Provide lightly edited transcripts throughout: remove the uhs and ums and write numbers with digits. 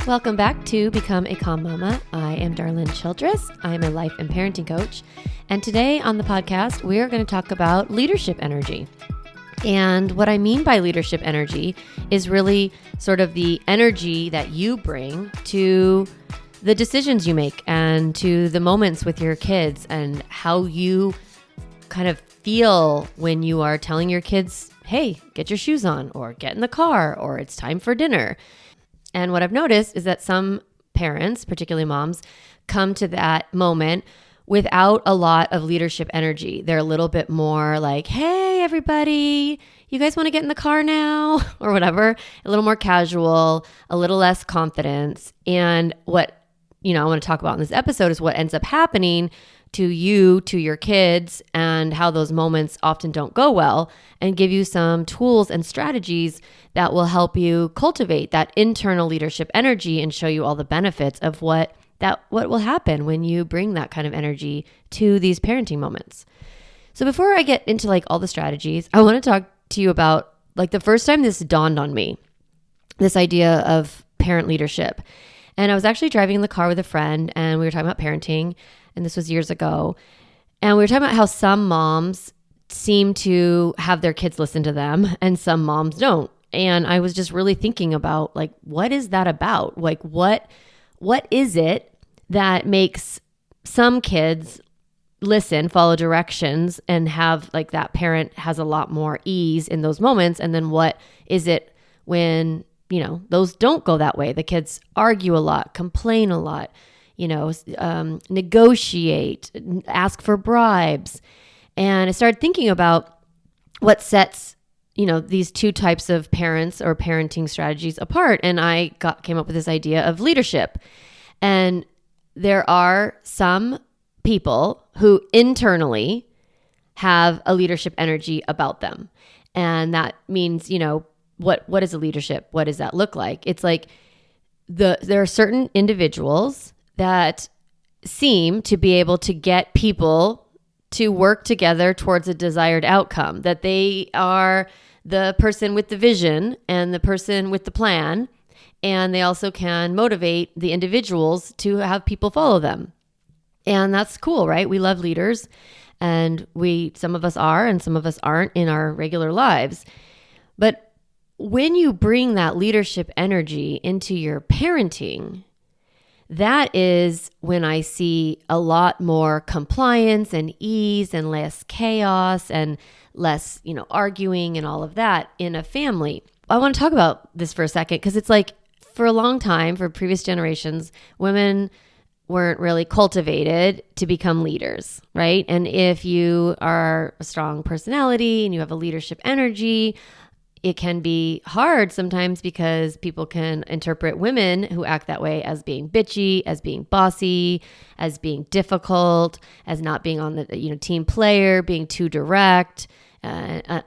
Welcome back to Become a Calm Mama. I am Darlene Childress. I'm a life and parenting coach. And today on the podcast, we are going to talk about leadership energy. And what I mean by leadership energy is really sort of the energy that you bring to the decisions you make and to the moments with your kids and how you kind of feel when you are telling your kids, hey, get your shoes on, or get in the car, or it's time for dinner. And what I've noticed is that some parents, particularly moms, come to that moment without a lot of leadership energy. They're a little bit more like, hey, everybody, you guys want to get in the car now? Or whatever, a little more casual, a little less confidence. And what, I want to talk about in this episode is what ends up happening to you, to your kids, and how those moments often don't go well, and give you some tools and strategies that will help you cultivate that internal leadership energy and show you all the benefits of what will happen when you bring that kind of energy to these parenting moments. So before I get into all the strategies, I want to talk to you about the first time this dawned on me, this idea of parent leadership. And I was actually driving in the car with a friend and we were talking about parenting, and this was years ago. And we were talking about how some moms seem to have their kids listen to them and some moms don't. And I was just really thinking about what is that about? What is it that makes some kids listen, follow directions, and have that parent has a lot more ease in those moments? And then what is it when, those don't go that way? The kids argue a lot, complain a lot, negotiate, ask for bribes. And I started thinking about what sets, these two types of parents or parenting strategies apart. And I came up with this idea of leadership. And there are some people who internally have a leadership energy about them. And that means, what is a leadership? What does that look like? It's there are certain individuals that seem to be able to get people to work together towards a desired outcome, that they are the person with the vision and the person with the plan, and they also can motivate the individuals to have people follow them. And that's cool, right? We love leaders, and some of us are and some of us aren't in our regular lives. But when you bring that leadership energy into your parenting, that is when I see a lot more compliance and ease and less chaos and less, arguing and all of that in a family. I want to talk about this for a second because it's for a long time, for previous generations, women weren't really cultivated to become leaders, right? And if you are a strong personality and you have a leadership energy, it can be hard sometimes because people can interpret women who act that way as being bitchy, as being bossy, as being difficult, as not being on the team player, being too direct,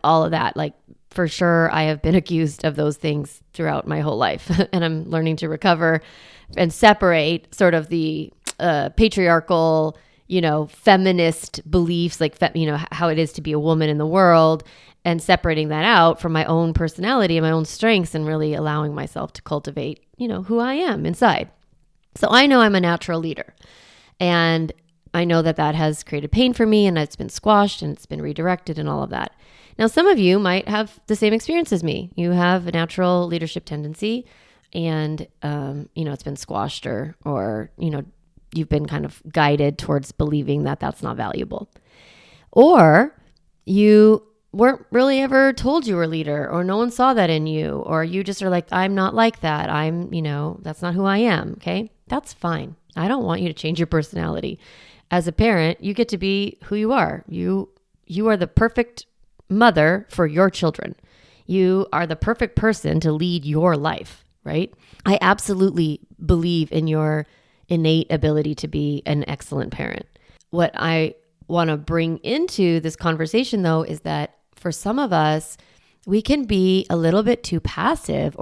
all of that. For sure, I have been accused of those things throughout my whole life, and I'm learning to recover and separate sort of the patriarchal, feminist beliefs, how it is to be a woman in the world, and separating that out from my own personality and my own strengths and really allowing myself to cultivate, who I am inside. So I know I'm a natural leader, and I know that has created pain for me, and it's been squashed and it's been redirected and all of that. Now, some of you might have the same experience as me. You have a natural leadership tendency and, it's been squashed or you've been kind of guided towards believing that that's not valuable. Or you weren't really ever told you were a leader, or no one saw that in you, or you just are I'm not like that. That's not who I am. Okay. That's fine. I don't want you to change your personality. As a parent, you get to be who you are. You are the perfect mother for your children. You are the perfect person to lead your life, right? I absolutely believe in your innate ability to be an excellent parent. What I want to bring into this conversation, though, is that for some of us, we can be a little bit too passive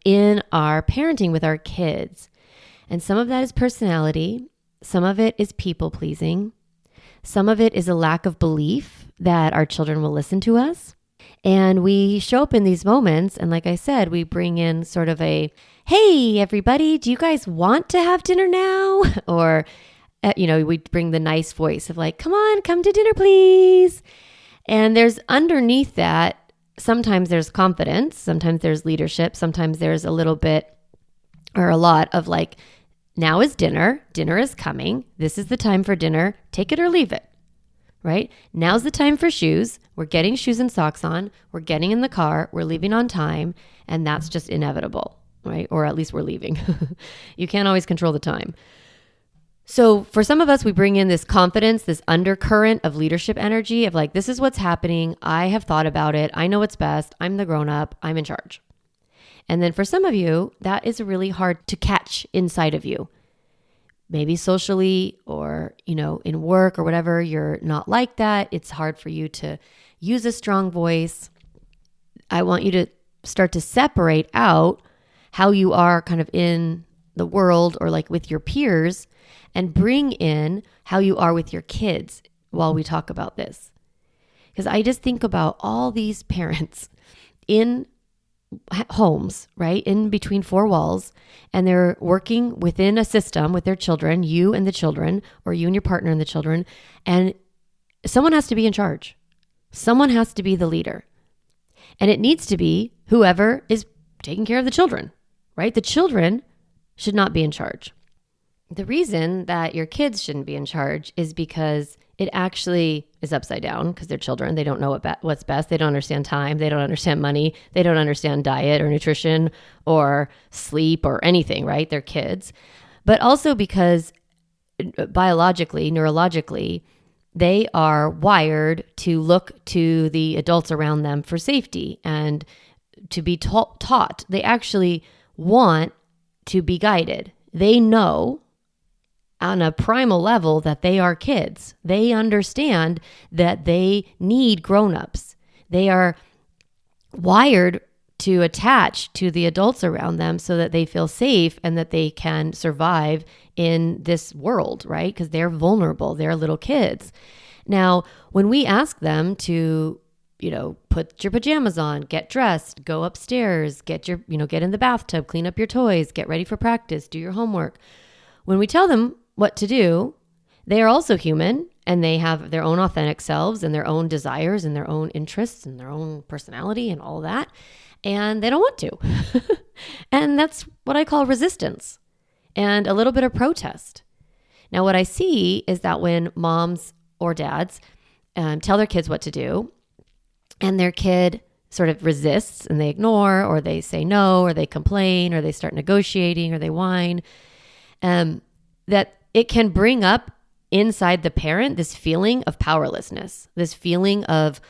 in our parenting with our kids. And some of that is personality. Some of it is people pleasing. Some of it is a lack of belief that our children will listen to us. And we show up in these moments. And like I said, we bring in sort of a, hey, everybody, do you guys want to have dinner now? Or, we bring the nice voice of like, come on, come to dinner, please. And there's underneath that, sometimes there's confidence, sometimes there's leadership, sometimes there's a little bit or a lot of like, now is dinner is coming. This is the time for dinner, take it or leave it, right? Now's the time for shoes. We're getting shoes and socks on. We're getting in the car. We're leaving on time. And that's just inevitable, right? Or at least we're leaving. You can't always control the time. So for some of us, we bring in this confidence, this undercurrent of leadership energy of like, this is what's happening. I have thought about it. I know what's best. I'm the grown up. I'm in charge. And then for some of you, that is really hard to catch inside of you. Maybe socially or, in work or whatever, you're not like that. It's hard for you to use a strong voice. I want you to start to separate out how you are kind of in the world or like with your peers and bring in how you are with your kids while we talk about this. Because I just think about all these parents in homes, right, in between four walls, and they're working within a system with their children, you and the children, or you and your partner and the children, and someone has to be in charge. Someone has to be the leader. And it needs to be whoever is taking care of the children, right? The children should not be in charge. The reason that your kids shouldn't be in charge is because it actually is upside down because they're children. They don't know what's best. They don't understand time. They don't understand money. They don't understand diet or nutrition or sleep or anything, right? They're kids. But also because biologically, neurologically, they are wired to look to the adults around them for safety and to be taught. They actually want to be guided. They know on a primal level that they are kids. They understand that they need grown-ups. They are wired to attach to the adults around them so that they feel safe and that they can survive in this world, right? Because they're vulnerable. They're little kids. Now, when we ask them to, put your pajamas on, get dressed, go upstairs, get in the bathtub, clean up your toys, get ready for practice, do your homework. When we tell them what to do, they are also human and they have their own authentic selves and their own desires and their own interests and their own personality and all that. And they don't want to. And that's what I call resistance and a little bit of protest. Now, what I see is that when moms or dads tell their kids what to do and their kid sort of resists and they ignore or they say no or they complain or they start negotiating or they whine, that it can bring up inside the parent this feeling of powerlessness, this feeling of,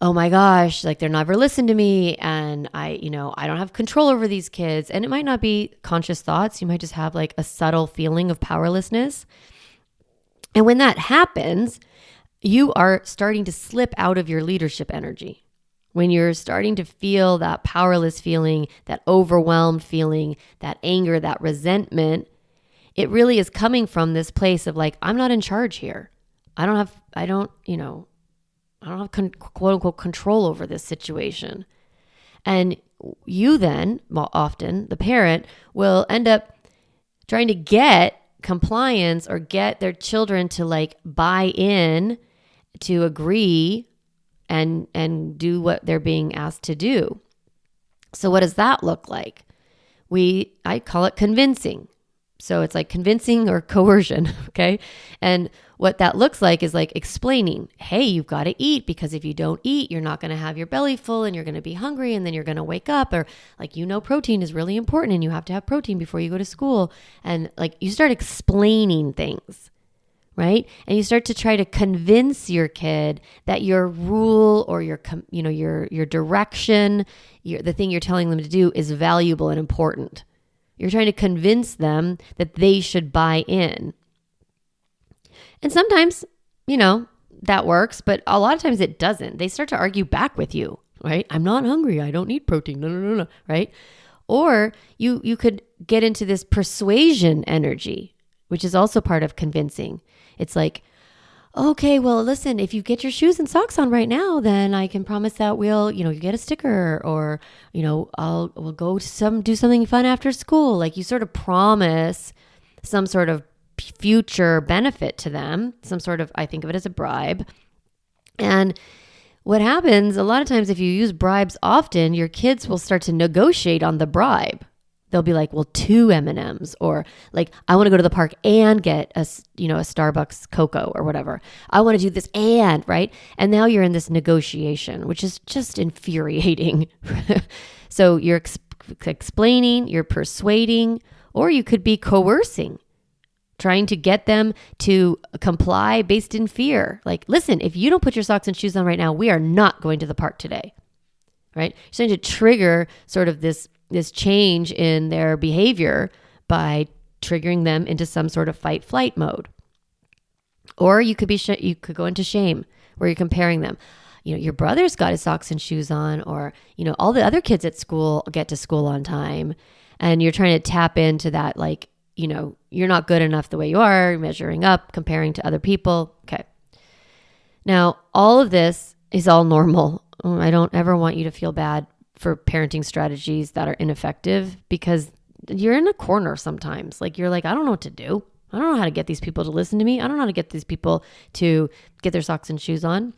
oh my gosh, like they're never listened to me and I don't have control over these kids. And it might not be conscious thoughts. You might just have like a subtle feeling of powerlessness. And when that happens, you are starting to slip out of your leadership energy. When you're starting to feel that powerless feeling, that overwhelmed feeling, that anger, that resentment, it really is coming from this place of like, I'm not in charge here. I don't have quote unquote control over this situation. And you then, often the parent, will end up trying to get compliance or get their children to like buy in, to agree and do what they're being asked to do. So what does that look like? I call it convincing. So it's like convincing or coercion, okay? And what that looks like is like explaining, hey, you've got to eat because if you don't eat, you're not going to have your belly full and you're going to be hungry and then you're going to wake up, or like, protein is really important and you have to have protein before you go to school. And like you start explaining things, right? And you start to try to convince your kid that your rule or your direction, the thing you're telling them to do is valuable and important. You're trying to convince them that they should buy in. And sometimes, that works, but a lot of times it doesn't. They start to argue back with you, right? I'm not hungry. I don't need protein. No, right? Or you could get into this persuasion energy, which is also part of convincing. It's like, okay, well, listen, if you get your shoes and socks on right now, then I can promise that you get a sticker, or, we'll go to do something fun after school. Like, you sort of promise some sort of future benefit to them, some sort of, I think of it as a bribe. And what happens a lot of times, if you use bribes often, your kids will start to negotiate on the bribe. They'll be like, well, 2 M&Ms, or like, I want to go to the park and get a Starbucks cocoa or whatever. I want to do this right? And now you're in this negotiation, which is just infuriating. So you're explaining, you're persuading, or you could be coercing, trying to get them to comply based in fear. Like, listen, if you don't put your socks and shoes on right now, we are not going to the park today, right? You're trying to trigger sort of this change in their behavior by triggering them into some sort of fight flight mode. Or you could you could go into shame, where you're comparing them. Your brother's got his socks and shoes on, or all the other kids at school get to school on time, and you're trying to tap into that, like, you're not good enough the way you are, measuring up, comparing to other people. Okay. Now, all of this is all normal. I don't ever want you to feel bad for parenting strategies that are ineffective, because you're in a corner sometimes. Like, you're like, I don't know what to do. I don't know how to get these people to listen to me. I don't know how to get these people to get their socks and shoes on.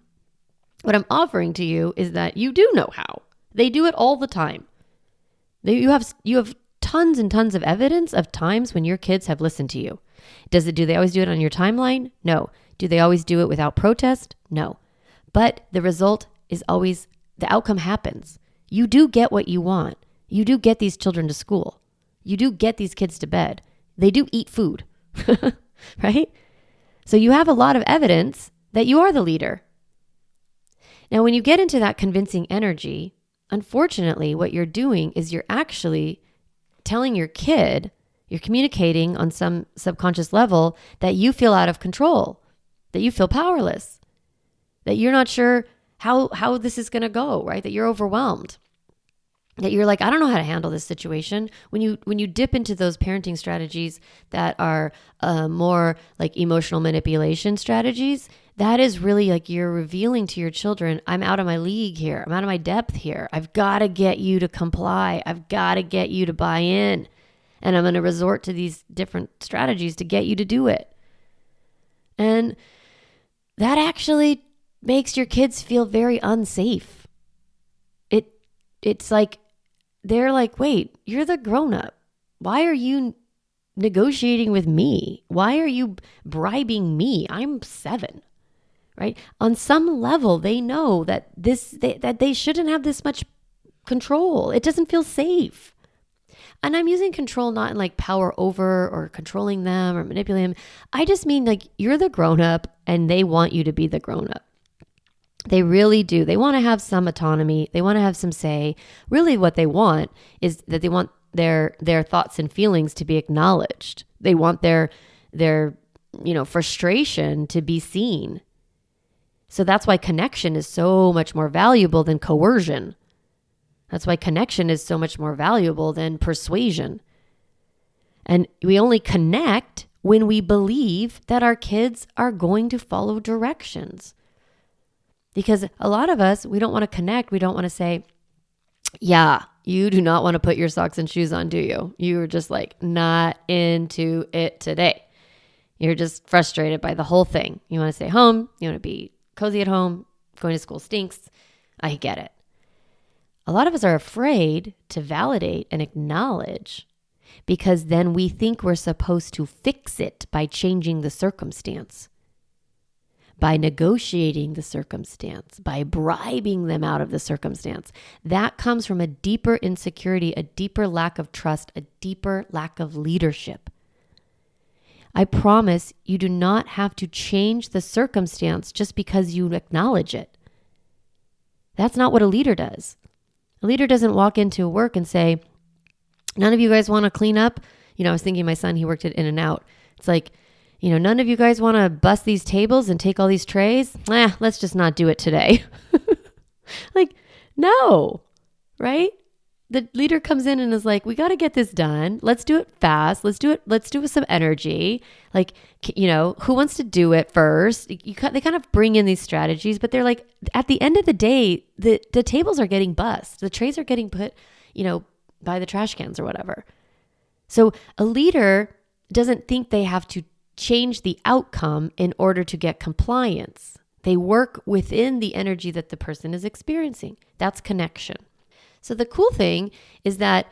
What I'm offering to you is that you do know how. They do it all the time. You have tons and tons of evidence of times when your kids have listened to you. Do they always do it on your timeline? No. Do they always do it without protest? No. But the result is always, the outcome happens. You do get what you want. You do get these children to school. You do get these kids to bed. They do eat food, right? So you have a lot of evidence that you are the leader. Now, when you get into that convincing energy, unfortunately, what you're doing is you're actually telling your kid, you're communicating on some subconscious level that you feel out of control, that you feel powerless, that you're not sure how this is going to go, right? That you're overwhelmed, that you're like, I don't know how to handle this situation. When you dip into those parenting strategies that are more like emotional manipulation strategies, that is really like, you're revealing to your children, I'm out of my league here. I'm out of my depth here. I've got to get you to comply. I've got to get you to buy in. And I'm going to resort to these different strategies to get you to do it. And that actually makes your kids feel very unsafe. It's like, they're like, wait, you're the grown-up. Why are you negotiating with me? Why are you bribing me? I'm 7, right? On some level, they know that that they shouldn't have this much control. It doesn't feel safe. And I'm using control not in like power over or controlling them or manipulating them. I just mean like, you're the grown-up and they want you to be the grown-up. They really do. They want to have some autonomy. They want to have some say. Really what they want is that they want their thoughts and feelings to be acknowledged. They want their frustration to be seen. So that's why connection is so much more valuable than coercion. That's why connection is so much more valuable than persuasion. And we only connect when we believe that our kids are going to follow directions. Because a lot of us, we don't want to connect. We don't want to say, yeah, you do not want to put your socks and shoes on, do you? You're just like not into it today. You're just frustrated by the whole thing. You want to stay home. You want to be cozy at home. Going to school stinks. I get it. A lot of us are afraid to validate and acknowledge, because then we think we're supposed to fix it by changing the circumstance, by negotiating the circumstance, by bribing them out of the circumstance. That comes from a deeper insecurity, a deeper lack of trust, a deeper lack of leadership. I promise you do not have to change the circumstance just because you acknowledge it. That's not what a leader does. A leader doesn't walk into work and say, none of you guys want to clean up? I was thinking my son, he worked at In-N-Out. It's like, none of you guys want to bust these tables and take all these trays? Let's just not do it today. Like, no, right? the leader comes in and is like, we got to get this done. Let's do it fast. Let's do it with some energy. Like, who wants to do it first? They kind of bring in these strategies, but they're like, at the end of the day, the tables are getting bussed. The trays are getting put, by the trash cans or whatever. So a leader doesn't think they have to change the outcome in order to get compliance. They work within the energy that the person is experiencing. That's connection. So the cool thing is that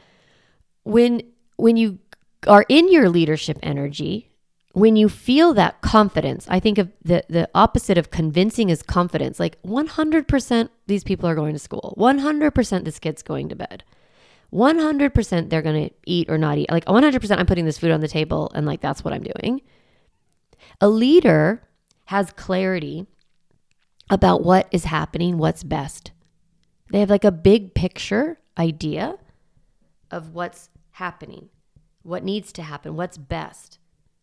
when you are in your leadership energy, when you feel that confidence, I think of the opposite of convincing is confidence. Like 100% these people are going to school. 100% this kid's going to bed. 100% they're going to eat or not eat. Like 100% I'm putting this food on the table and like that's what I'm doing. A leader has clarity about what is happening, what's best. They have like a big picture idea of what's happening, what needs to happen, what's best,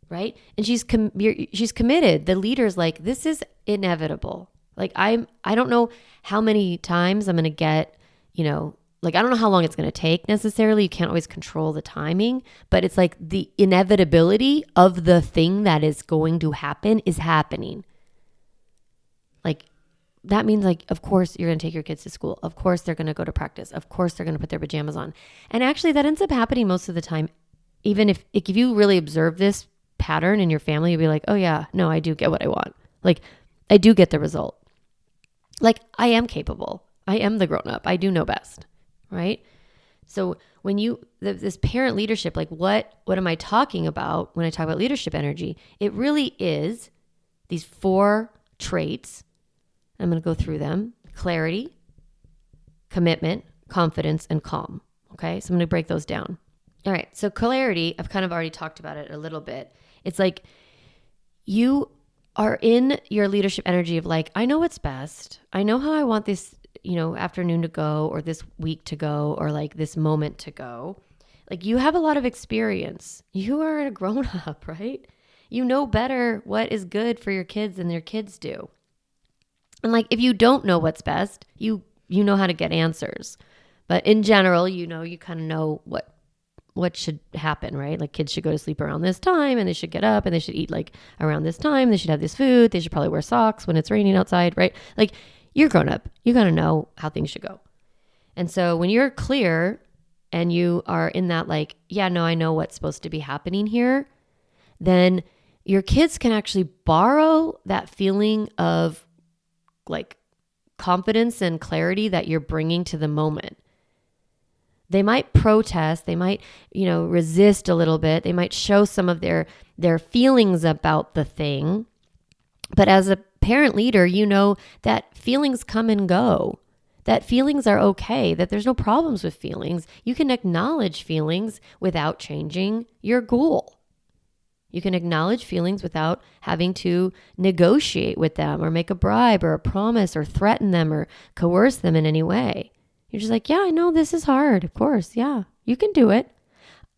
right? And she's committed. The leader's like, this is inevitable. Like I don't know how many times I'm going to get, I don't know how long it's going to take necessarily. You can't always control the timing, but it's like the inevitability of the thing that is going to happen is happening. Like, that means like, of course you're going to take your kids to school. Of course they're going to go to practice. Of course they're going to put their pajamas on. And actually that ends up happening most of the time. Even if you really observe this pattern in your family, you'll be like, oh yeah, no, I do get what I want. Like I do get the result. Like I am capable. I am the grown up. I do know best. Right? So when this parent leadership, like what am I talking about when I talk about leadership energy? It really is these 4 traits. I'm going to go through them. Clarity, commitment, confidence, and calm. Okay. So I'm going to break those down. All right. So clarity, I've kind of already talked about it a little bit. It's like you are in your leadership energy of like, I know what's best. I know how I want this, afternoon to go or this week to go or like this moment to go. Like you have a lot of experience. You are a grown up, right? You know better what is good for your kids than their kids do. And like, if you don't know what's best, you know how to get answers. But in general, you kind of know what should happen, right? Like kids should go to sleep around this time and they should get up and they should eat like around this time. They should have this food. They should probably wear socks when it's raining outside, right? Like you're grown up. You got to know how things should go. And so when you're clear and you are in that like, yeah, no, I know what's supposed to be happening here, then your kids can actually borrow that feeling of like confidence and clarity that you're bringing to the moment. They might protest, they might, resist a little bit. They might show some of their feelings about the thing. But as a parent leader, you know that feelings come and go, that feelings are okay, that there's no problems with feelings. You can acknowledge feelings without changing your goal. You can acknowledge feelings without having to negotiate with them or make a bribe or a promise or threaten them or coerce them in any way. You're just like, yeah, I know this is hard. Of course. Yeah, you can do it.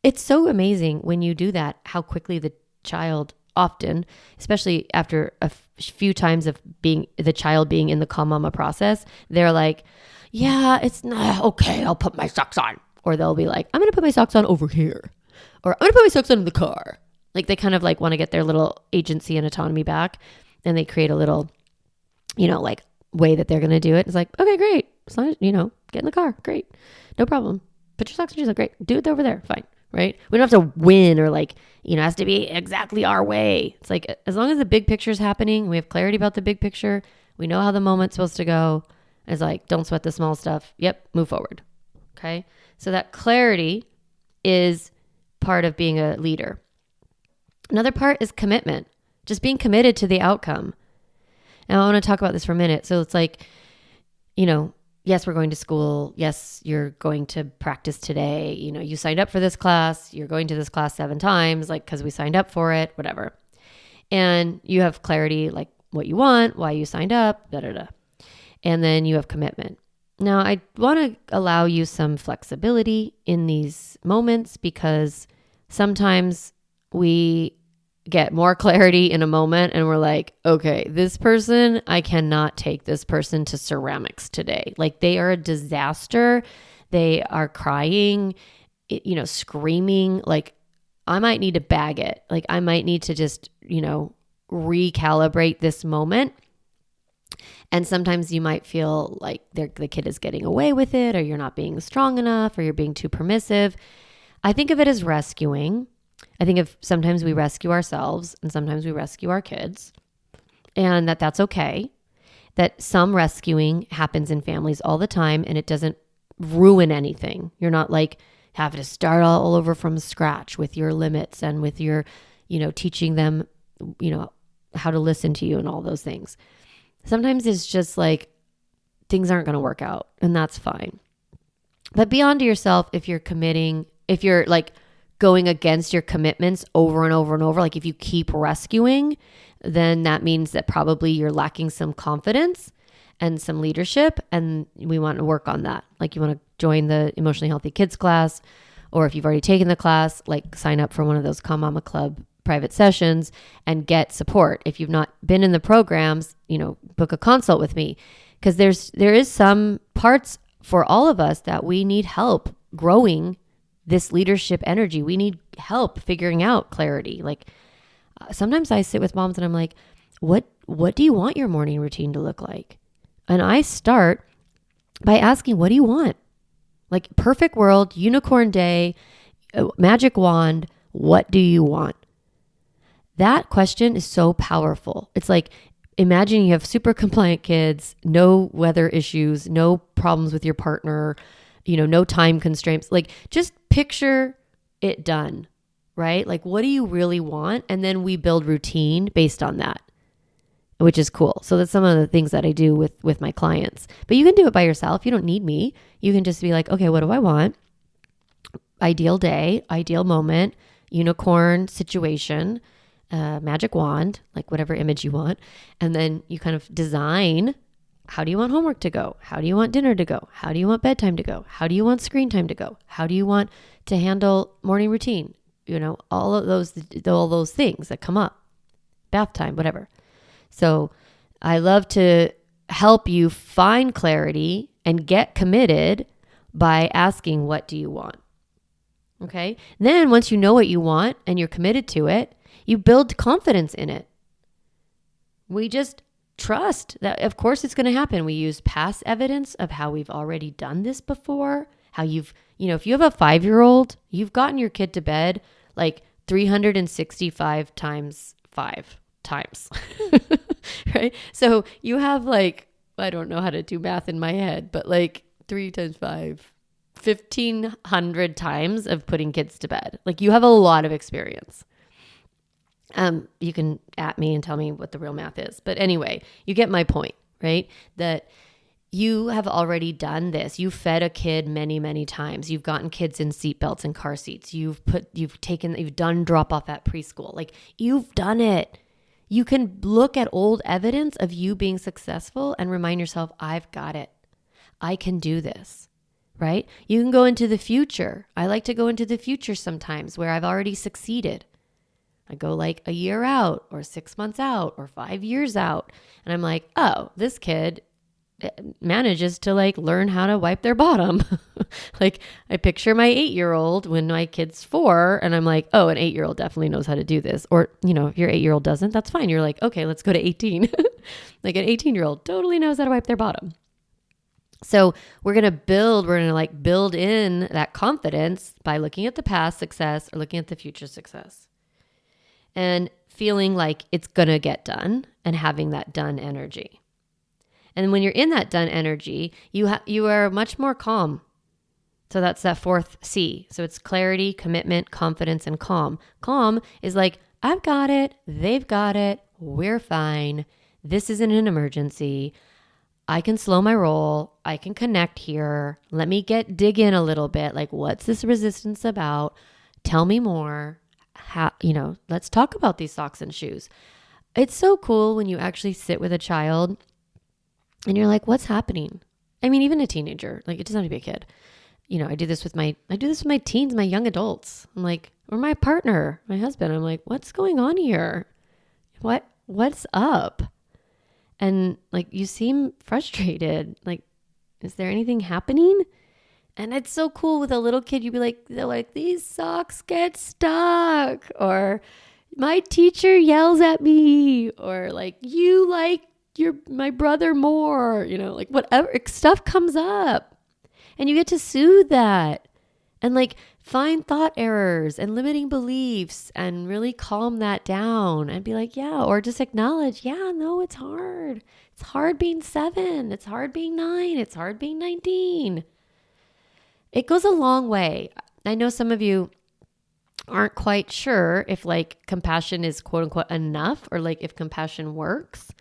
It's so amazing when you do that, how quickly the child often, especially after a few times of the child being in the calm mama process, they're like, yeah, it's not okay. I'll put my socks on. Or they'll be like, I'm going to put my socks on over here. Or I'm going to put my socks on in the car. Like they kind of like want to get their little agency and autonomy back, and they create a little, like way that they're going to do it. It's like, okay, great. As long as, get in the car. Great. No problem. Put your socks on. She's like, great. Do it over there. Fine. Right. We don't have to win or like, it has to be exactly our way. It's like, as long as the big picture is happening, we have clarity about the big picture. We know how the moment's supposed to go. It's like, don't sweat the small stuff. Yep. Move forward. Okay. So that clarity is part of being a leader. Another part is commitment, just being committed to the outcome. And I want to talk about this for a minute. So it's like, yes, we're going to school. Yes, you're going to practice today. You signed up for this class. You're going to this class 7 times, like, because we signed up for it, whatever. And you have clarity, like what you want, why you signed up, And then you have commitment. Now, I want to allow you some flexibility in these moments because sometimes we get more clarity in a moment and we're like, okay, this person, I cannot take this person to ceramics today. Like they are a disaster. they are crying, screaming, like I might need to bag it. Like I might need to just, recalibrate this moment. And sometimes you might feel like the kid is getting away with it, or you're not being strong enough, or you're being too permissive. I think of it as rescuing. I think of sometimes we rescue ourselves and sometimes we rescue our kids, and that's okay. That some rescuing happens in families all the time and it doesn't ruin anything. You're not like having to start all over from scratch with your limits and with your, teaching them, how to listen to you and all those things. Sometimes it's just like things aren't going to work out, and that's fine. But be on to yourself if you're committing, if you're like going against your commitments over and over and over, like if you keep rescuing, then that means that probably you're lacking some confidence and some leadership, and we want to work on that. Like you want to join the Emotionally Healthy Kids class, or if you've already taken the class, like sign up for one of those Calm Mama Club private sessions and get support. If you've not been in the programs, book a consult with me, because there is some parts for all of us that we need help growing this leadership energy. We need help figuring out clarity. Like sometimes I sit with moms and I'm like, what do you want your morning routine to look like? And I start by asking, what do you want? Like perfect world, unicorn day, magic wand, what do you want? That question is so powerful. It's like, imagine you have super compliant kids, no weather issues, no problems with your partner, no time constraints. Like just picture it done, right? Like what do you really want? And then we build routine based on that, which is cool. So that's some of the things that I do with my clients. But you can do it by yourself. You don't need me. You can just be like, okay, what do I want? Ideal day, ideal moment, unicorn situation, magic wand, like whatever image you want. And then you kind of design, how do you want homework to go? How do you want dinner to go? How do you want bedtime to go? How do you want screen time to go? How do you want to handle morning routine? All those things that come up, bath time, whatever. So I love to help you find clarity and get committed by asking, what do you want? Okay. Then once you know what you want and you're committed to it, you build confidence in it. We just trust that, of course, it's going to happen. We use past evidence of how we've already done this before, how if you have a 5-year-old, you've gotten your kid to bed like 365 times 5 times, right? So you have like, I don't know how to do math in my head, but like 3 times 5, 1,500 times of putting kids to bed. Like you have a lot of experience. You can at me and tell me what the real math is. But anyway, you get my point, right? That you have already done this. You've fed a kid many, many times. You've gotten kids in seatbelts and car seats. You've done drop off at preschool. Like you've done it. You can look at old evidence of you being successful and remind yourself, I've got it. I can do this, right? You can go into the future. I like to go into the future sometimes where I've already succeeded. I go like a year out or 6 months out or 5 years out. And I'm like, oh, this kid manages to like learn how to wipe their bottom. Like I picture my 8-year-old when my kid's 4 and I'm like, oh, an 8-year-old definitely knows how to do this. Or, if your 8-year-old doesn't, that's fine. You're like, okay, let's go to 18. Like an 18-year-old totally knows how to wipe their bottom. So we're going to build in that confidence by looking at the past success or looking at the future success. And feeling like it's going to get done and having that done energy. And when you're in that done energy, you are much more calm. So that's that 4th C. So it's clarity, commitment, confidence, and calm. Calm is like, I've got it. They've got it. We're fine. This isn't an emergency. I can slow my roll. I can connect here. Let me dig in a little bit. Like, what's this resistance about? Tell me more. Let's talk about these socks and shoes. It's so cool when you actually sit with a child and you're like, what's happening? I mean, even a teenager, like it doesn't have to be a kid. I do this with my teens, my young adults. I'm like, or my partner, my husband. I'm like, what's going on here? What's up? And like, you seem frustrated. Like, is there anything happening? And it's so cool with a little kid. You'd be like, they're like, these socks get stuck, or my teacher yells at me, or like, you like my brother more, like whatever stuff comes up, and you get to soothe that and like find thought errors and limiting beliefs and really calm that down and be like, yeah, or just acknowledge, yeah, no, it's hard. It's hard being 7. It's hard being 9. It's hard being 19. It goes a long way. I know some of you aren't quite sure if like compassion is quote unquote enough, or like if compassion works.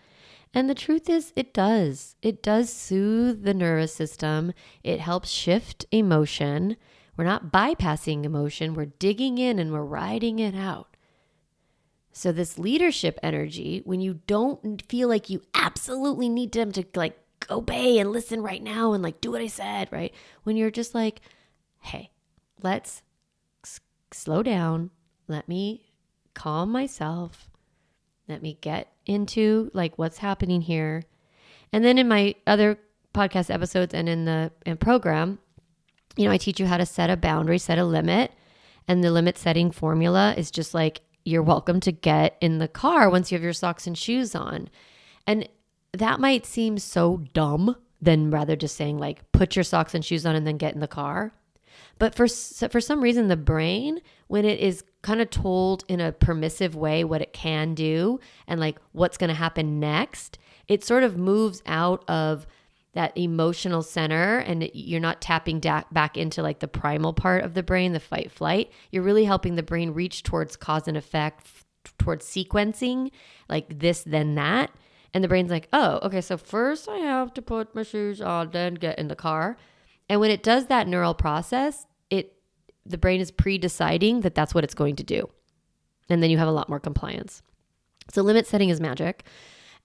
And the truth is it does. It does soothe the nervous system. It helps shift emotion. We're not bypassing emotion. We're digging in and we're riding it out. So this leadership energy, when you don't feel like you absolutely need them to like obey and listen right now and like do what I said, right? When you're just like, hey, let's slow down. Let me calm myself. Let me get into like what's happening here. And then in my other podcast episodes and in program, I teach you how to set a boundary, set a limit. And the limit setting formula is just like, you're welcome to get in the car once you have your socks and shoes on. And that might seem so dumb than rather just saying like, put your socks and shoes on and then get in the car. But for some reason, the brain, when it is kind of told in a permissive way what it can do and like what's going to happen next, it sort of moves out of that emotional center, and you're not tapping back into like the primal part of the brain, the fight flight. You're really helping the brain reach towards cause and effect, towards sequencing, like this, then that. And the brain's like, oh, okay, so first I have to put my shoes on, then get in the car. And when it does that neural process, the brain is pre-deciding that that's what it's going to do. And then you have a lot more compliance. So limit setting is magic.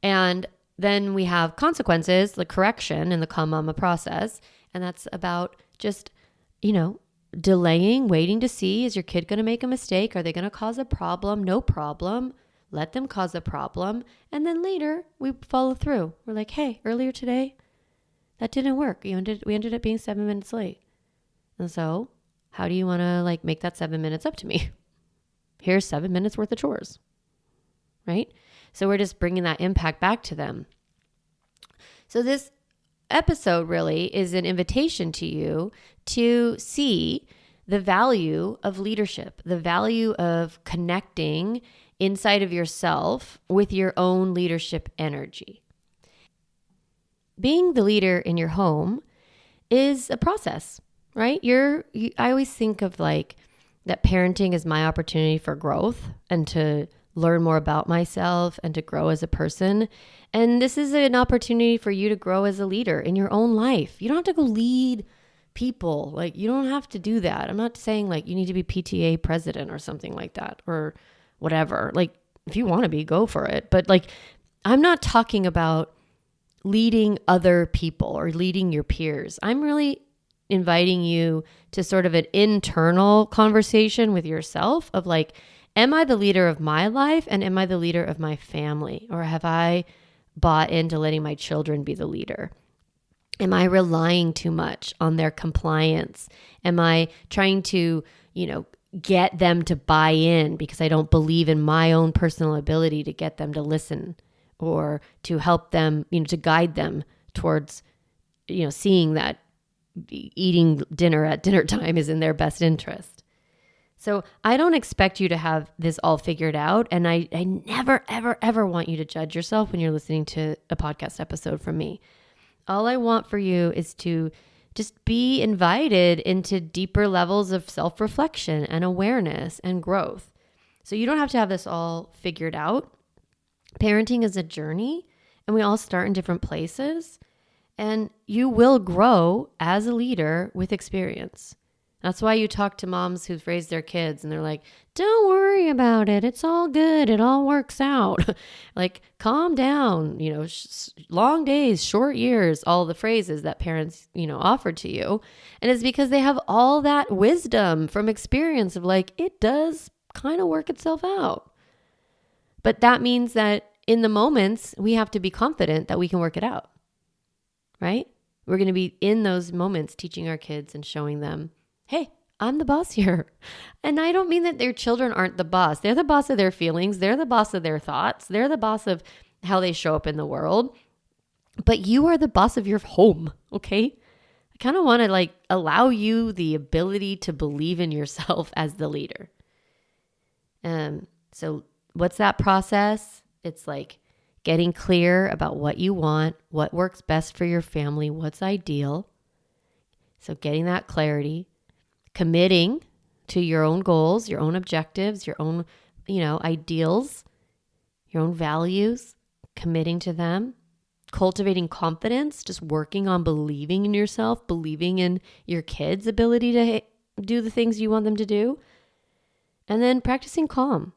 And then we have consequences, the correction, and the calm mama process. And that's about just, delaying, waiting to see, is your kid going to make a mistake? Are they going to cause a problem? No problem. Let them cause a problem. And then later we follow through. We're like, hey, earlier today, that didn't work. We ended up being 7 minutes late. And so how do you want to like make that 7 minutes up to me? Here's 7 minutes worth of chores, right? So we're just bringing that impact back to them. So this episode really is an invitation to you to see the value of leadership, the value of connecting inside of yourself with your own leadership energy. Being the leader in your home is a process, right? I always think of like that parenting is my opportunity for growth and to learn more about myself and to grow as a person. And this is an opportunity for you to grow as a leader in your own life. You don't have to go lead people. Like, you don't have to do that. I'm not saying like you need to be PTA president or something like that or whatever. Like, if you want to be, go for it. But like, I'm not talking about leading other people or leading your peers. I'm really inviting you to sort of an internal conversation with yourself of like, am I the leader of my life and am I the leader of my family? Or have I bought into letting my children be the leader? Am I relying too much on their compliance? Am I trying to, get them to buy in because I don't believe in my own personal ability to get them to listen or to help them, to guide them towards, seeing that eating dinner at dinner time is in their best interest? So I don't expect you to have this all figured out. And I never, ever, ever want you to judge yourself when you're listening to a podcast episode from me. All I want for you is to just be invited into deeper levels of self-reflection and awareness and growth. So you don't have to have this all figured out. Parenting is a journey, and we all start in different places. And you will grow as a leader with experience. That's why you talk to moms who've raised their kids and they're like, don't worry about it. It's all good. It all works out. Like, calm down, long days, short years, all the phrases that parents, offer to you. And it's because they have all that wisdom from experience of like, it does kind of work itself out. But that means that in the moments, we have to be confident that we can work it out, right? We're going to be in those moments teaching our kids and showing them, hey, I'm the boss here. And I don't mean that their children aren't the boss. They're the boss of their feelings. They're the boss of their thoughts. They're the boss of how they show up in the world. But you are the boss of your home, okay? I kind of want to allow you the ability to believe in yourself as the leader. So what's that process? It's like getting clear about what you want, what works best for your family, what's ideal. So getting that clarity, committing to your own goals, your own objectives, your own, ideals, your own values, committing to them, cultivating confidence, just working on believing in yourself, believing in your kids' ability to do the things you want them to do, and then practicing calm.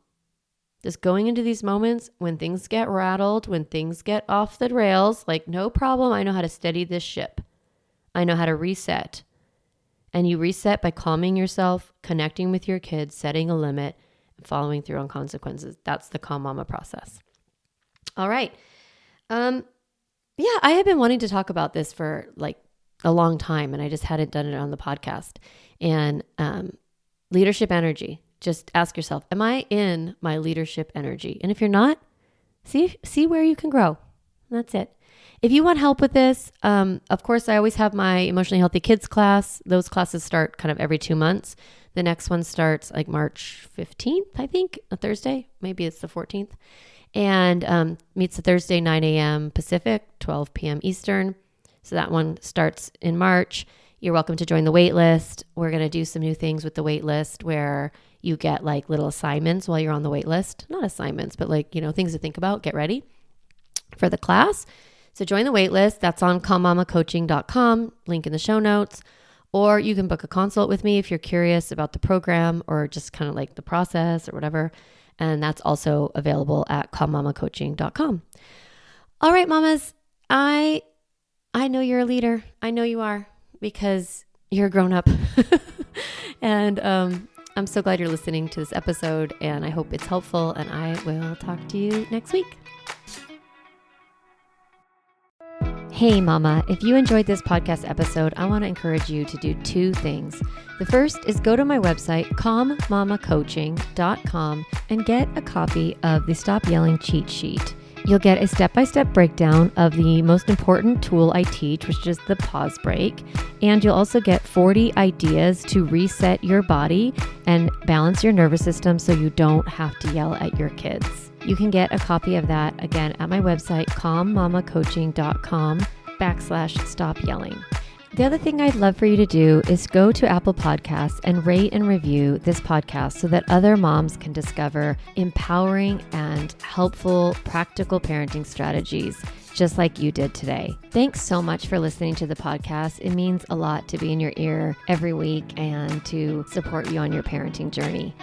Just going into these moments when things get rattled, when things get off the rails, no problem, I know how to steady this ship. I know how to reset. And you reset by calming yourself, connecting with your kids, setting a limit, and following through on consequences. That's the Calm Mama process. All right. I have been wanting to talk about this for a long time, and I just hadn't done it on the podcast. And leadership energy. Just ask yourself, am I in my leadership energy? And if you're not, see where you can grow. That's it. If you want help with this, of course, I always have my Emotionally Healthy Kids class. Those classes start kind of every 2 months. The next one starts March 15th, I think, a Thursday. Maybe it's the 14th. And meets a Thursday, 9 a.m. Pacific, 12 p.m. Eastern. So that one starts in March. You're welcome to join the wait list. We're going to do some new things with the wait list where you get little assignments while you're on the wait list. Not assignments, but things to think about. Get ready for the class. So join the wait list. That's on calmmamacoaching.com, link in the show notes. Or you can book a consult with me if you're curious about the program or just kind of the process or whatever. And that's also available at calmmamacoaching.com. All right, mamas, I know you're a leader. I know you are because you're a grown up. And I'm so glad you're listening to this episode, and I hope it's helpful, and I will talk to you next week. Hey mama, if you enjoyed this podcast episode, I want to encourage you to do 2 things. The first is go to my website, calmmamacoaching.com, and get a copy of the Stop Yelling cheat sheet. You'll get a step-by-step breakdown of the most important tool I teach, which is the pause break. And you'll also get 40 ideas to reset your body and balance your nervous system so you don't have to yell at your kids. You can get a copy of that, again, at my website, calmmamacoaching.com/stop yelling. The other thing I'd love for you to do is go to Apple Podcasts and rate and review this podcast so that other moms can discover empowering and helpful, practical parenting strategies just like you did today. Thanks so much for listening to the podcast. It means a lot to be in your ear every week and to support you on your parenting journey.